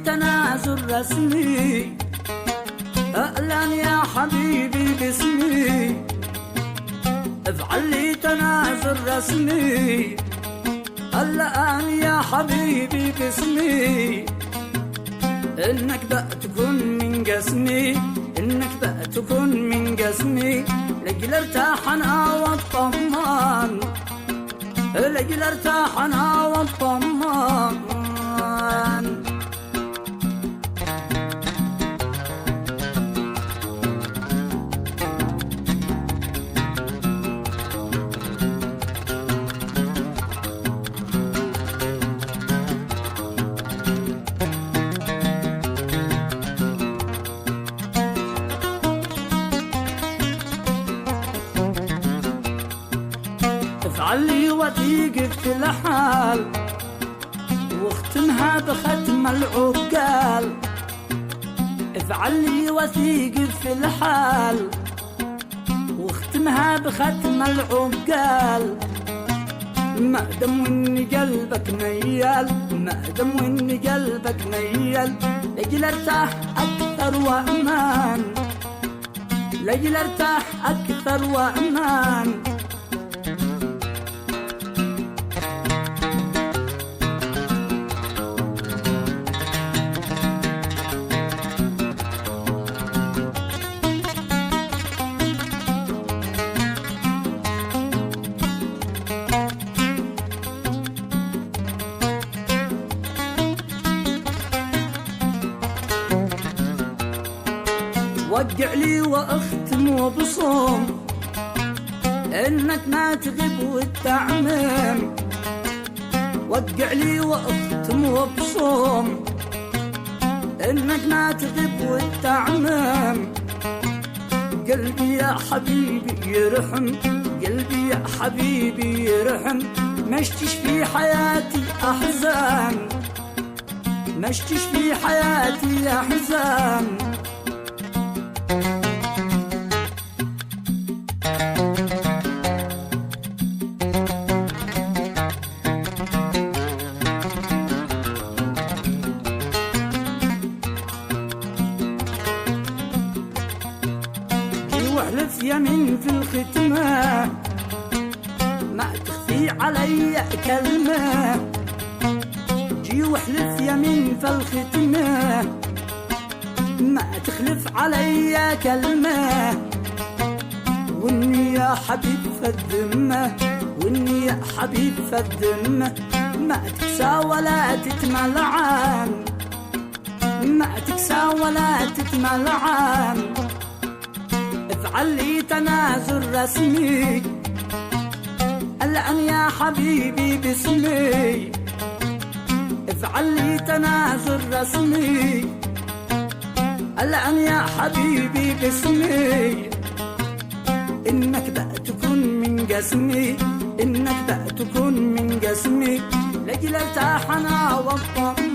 تنازل رسمي، اعلن يا حبيبي باسمي، افعل لي تنازل رسمي، الآن يا حبيبي باسمي، انك بقى تكون من قسمي، انك بقى تكون من قسمي، لجل ارتاح انا واطمن، لجل ارتاح انا واطمن. افعل لي وثيقة في الحال واختمها بختم العقال، افعل لي وثيقة في الحال واختمها بختم العقال، ما دام واني قلبك ميال، ما دام واني قلبك ميال، لجل ارتاح اكثر وامان، لجل ارتاح اكثر وامان. وقع لي واختم وبصوم، انك ما تغيب والتعميم، وقع لي واختم وبصوم، انك ما تغيب والتعميم، قلبي يا حبيبي يرحم، قلبي يا حبيبي يرحم، مشتش في حياتي احزان، مشتش في حياتي احزان. واحلف يمين في الختمة ما تخفي علي كلمة، جي واحلف يمين في الختمة ما تخلف علي كلمة، واني يا حبيب في الذمة، واني يا حبيب في الذمة، ما تكسى ولا تتملعن، ما تكسى ولا تتملعن. افعل لي تنازل رسمي، الآن يا حبيبي باسمي، افعل لي تنازل رسمي، الآن يا حبيبي باسمي، إنك بقى تكون من قسمي، إنك بقى تكون من قسمي، لجل ارتاح أنا واطمن.